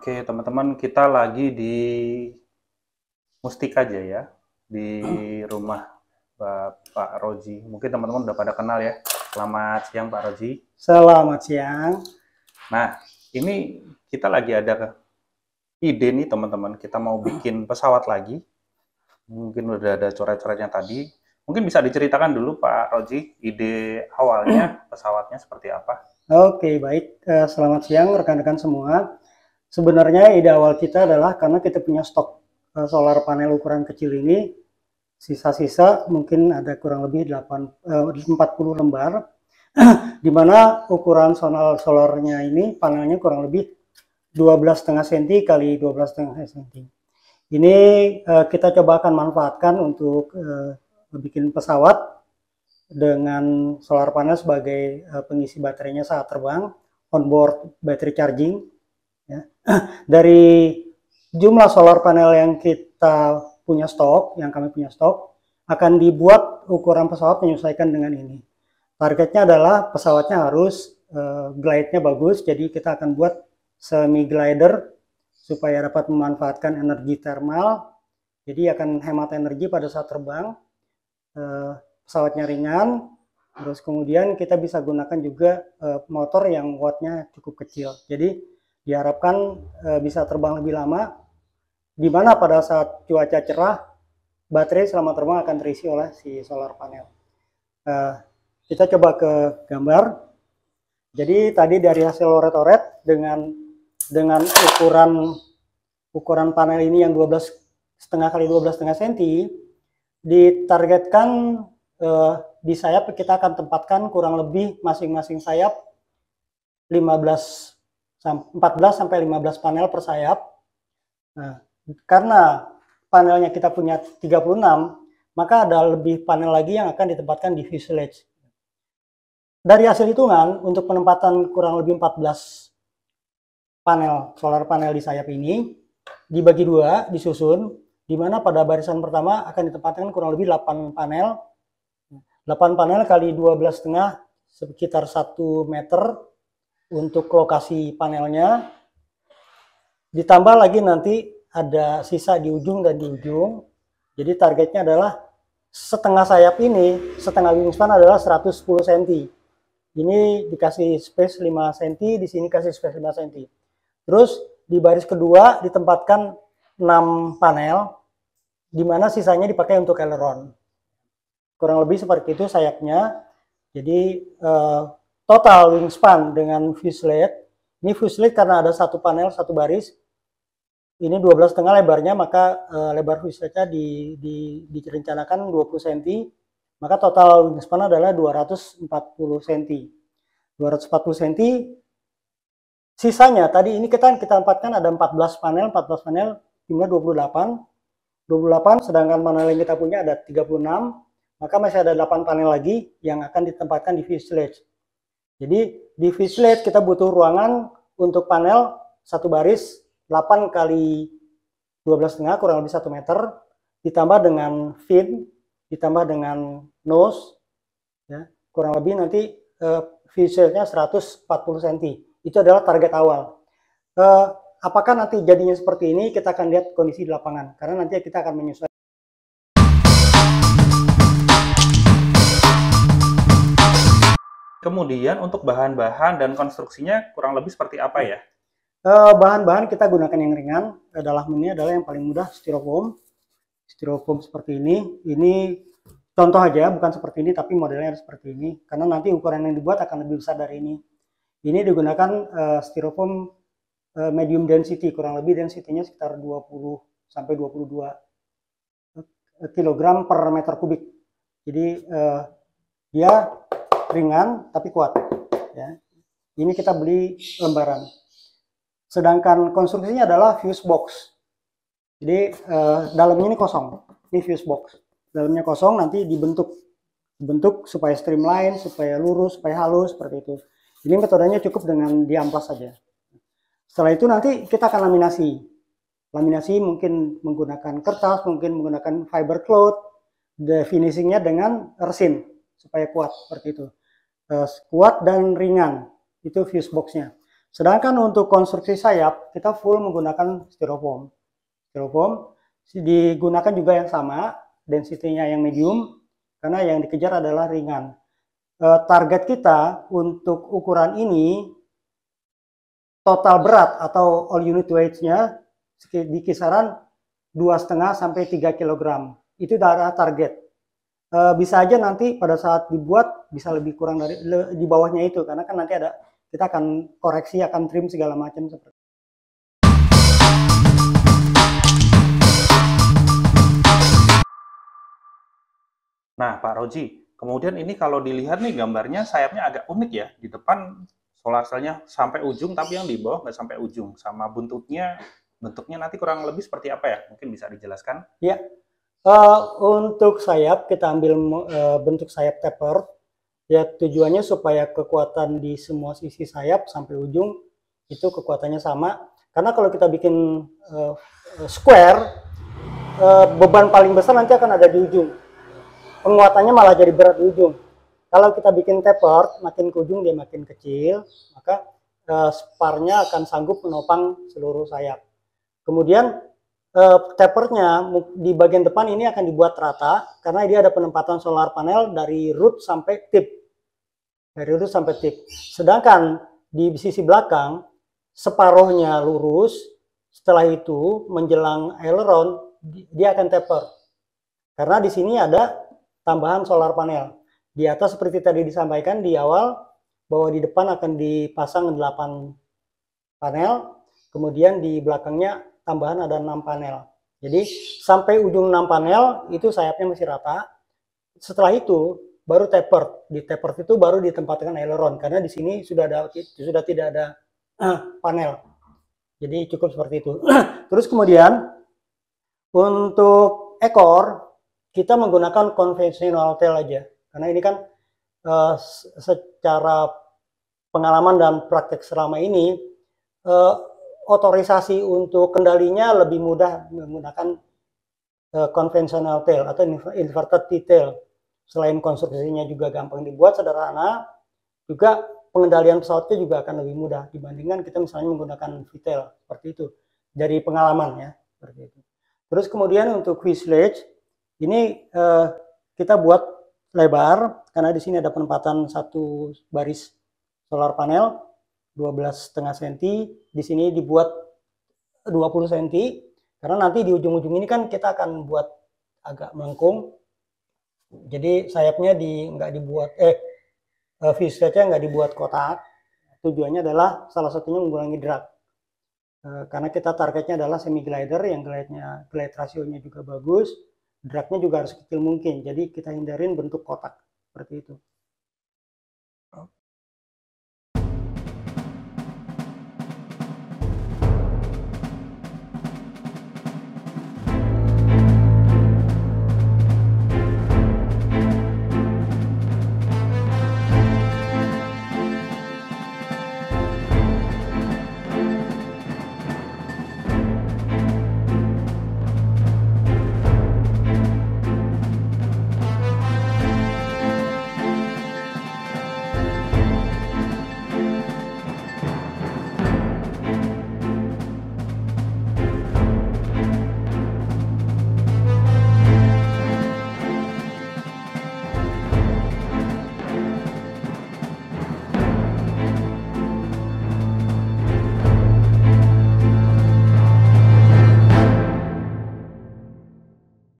Oke, teman-teman, kita lagi di Mustika Jaya, di rumah Bapak Roji. Mungkin teman-teman udah pada kenal ya. Selamat siang Pak Roji. Selamat siang. Nah, ini kita lagi ada ide nih teman-teman. Kita mau bikin pesawat lagi. Mungkin udah ada coret-coretnya tadi. Mungkin bisa diceritakan dulu Pak Roji, ide awalnya pesawatnya seperti apa? Oke, baik. Selamat siang rekan-rekan semua. Sebenarnya ide awal kita adalah karena kita punya stok solar panel ukuran kecil ini, sisa-sisa mungkin ada kurang lebih 40 lembar, di mana ukuran solarnya ini, panelnya kurang lebih 12,5 cm kali 12,5 cm. Ini kita coba akan manfaatkan untuk bikin pesawat dengan solar panel sebagai pengisi baterainya saat terbang, onboard battery charging. Ya. Dari jumlah solar panel yang kita punya stok, yang kami punya stok, akan dibuat ukuran pesawat menyesuaikan dengan ini. Targetnya adalah pesawatnya harus glide-nya bagus, jadi kita akan buat semi glider supaya dapat memanfaatkan energi thermal, jadi akan hemat energi pada saat terbang. Pesawatnya ringan, terus kemudian kita bisa gunakan juga motor yang wattnya cukup kecil. Jadi diharapkan bisa terbang lebih lama, di mana pada saat cuaca cerah, baterai selama terbang akan terisi oleh si solar panel. Kita coba ke gambar. Jadi tadi dari hasil loret-loret dengan ukuran panel ini yang 12,5 kali 12,5 cm, ditargetkan di sayap kita akan tempatkan kurang lebih masing-masing sayap 14 sampai 15 panel per sayap. Nah, karena panelnya kita punya 36, maka ada lebih panel lagi yang akan ditempatkan di fuselage. Dari hasil hitungan, untuk penempatan kurang lebih 14 panel solar panel di sayap ini dibagi dua, disusun, di mana pada barisan pertama akan ditempatkan kurang lebih 8 panel. 8 panel kali 12,5 sekitar 1 meter untuk lokasi panelnya. Ditambah lagi nanti ada sisa di ujung dan di ujung. Jadi targetnya adalah setengah sayap ini, setengah wingspan adalah 110 cm. Ini dikasih space 5 cm, di sini kasih space 5 cm. Terus di baris kedua ditempatkan 6 panel, di mana sisanya dipakai untuk aileron. Kurang lebih seperti itu sayapnya. Jadi total wingspan dengan fuselage, ini fuselage karena ada satu panel satu baris, ini 12,5 lebarnya, maka lebar fuselage-nya direncanakan 20 cm, maka total wingspan adalah 240 cm. 240 cm. Sisanya tadi ini kita tempatkan ada 14 panel jumlah 28, sedangkan panel yang kita punya ada 36, maka masih ada 8 panel lagi yang akan ditempatkan di fuselage. Jadi di fuselage kita butuh ruangan untuk panel satu baris 8 kali 12,5 kurang lebih 1 meter, ditambah dengan fin, ditambah dengan nose, ya, kurang lebih nanti fuselage-nya 140 cm. Itu adalah target awal. Apakah nanti jadinya seperti ini, kita akan lihat kondisi di lapangan, karena nanti kita akan menyesuaikan. Kemudian untuk bahan-bahan dan konstruksinya kurang lebih seperti apa ya? Bahan-bahan kita gunakan yang ringan. Dalam ini adalah yang paling mudah, styrofoam. Styrofoam seperti ini. Ini contoh aja, bukan seperti ini, tapi modelnya seperti ini. Karena nanti ukuran yang dibuat akan lebih besar dari ini. Ini digunakan styrofoam medium density, kurang lebih density-nya sekitar 20 sampai 22 kg per meter kubik. Jadi dia ringan tapi kuat. Ya. Ini kita beli lembaran. Sedangkan konstruksinya adalah fuse box. Jadi dalamnya ini kosong. Ini fuse box. Dalamnya kosong, nanti dibentuk supaya streamline, supaya lurus, supaya halus seperti itu. Ini metodenya cukup dengan diamplas saja. Setelah itu nanti kita akan laminasi. Laminasi mungkin menggunakan kertas, mungkin menggunakan fiber cloth. Finishingnya dengan resin supaya kuat seperti itu. Kuat dan ringan, itu fuse boxnya. Sedangkan untuk konstruksi sayap, kita full menggunakan styrofoam. Styrofoam digunakan juga yang sama, density-nya yang medium, karena yang dikejar adalah ringan. Target kita untuk ukuran ini, total berat atau all unit weight-nya di kisaran 2,5 sampai 3 kg. Itu adalah target. Bisa aja nanti pada saat dibuat bisa lebih kurang dari di bawahnya itu, karena kan nanti ada kita akan koreksi, akan trim segala macam seperti. Nah, Pak Roji, kemudian ini kalau dilihat nih gambarnya sayapnya agak unik ya. Di depan solar cell-nya sampai ujung, tapi yang di bawah nggak sampai ujung. Sama bentuknya nanti kurang lebih seperti apa ya? Mungkin bisa dijelaskan? Ya, untuk sayap kita ambil bentuk sayap taper. Ya, tujuannya supaya kekuatan di semua sisi sayap sampai ujung itu kekuatannya sama. Karena kalau kita bikin square, beban paling besar nanti akan ada di ujung. Penguatannya malah jadi berat di ujung. Kalau kita bikin taper, makin ke ujung dia makin kecil, maka sparnya akan sanggup menopang seluruh sayap. Kemudian tapernya di bagian depan ini akan dibuat rata karena dia ada penempatan solar panel dari root sampai tip. Dari root sampai tip. Sedangkan di sisi belakang separuhnya lurus, setelah itu menjelang aileron dia akan taper. Karena di sini ada tambahan solar panel. Di atas seperti tadi disampaikan di awal bahwa di depan akan dipasang 8 panel, kemudian di belakangnya tambahan ada 6 panel. Jadi sampai ujung 6 panel itu sayapnya masih rata. Setelah itu baru taper. Di taper itu baru ditempatkan aileron karena di sini sudah tidak ada panel. Jadi cukup seperti itu. Terus kemudian untuk ekor kita menggunakan konvensional tail aja. Karena ini kan secara pengalaman dan praktek selama ini otorisasi untuk kendalinya lebih mudah menggunakan konvensional tail atau inverted T-tail. Selain konstruksinya juga gampang dibuat, sederhana, juga pengendalian pesawatnya juga akan lebih mudah dibandingkan kita misalnya menggunakan V-tail seperti itu. Dari pengalaman ya, seperti itu. Terus kemudian untuk fuselage ini kita buat lebar karena di sini ada penempatan satu baris solar panel 12,5 cm, di sini dibuat 20 cm, karena nanti di ujung-ujung ini kan kita akan buat agak melengkung, jadi sayapnya nggak dibuat, fuselage-nya nggak dibuat kotak, tujuannya adalah salah satunya mengurangi drag, karena kita targetnya adalah semi glider, yang glide rasionya juga bagus, dragnya juga harus kecil mungkin, jadi kita hindarin bentuk kotak, seperti itu.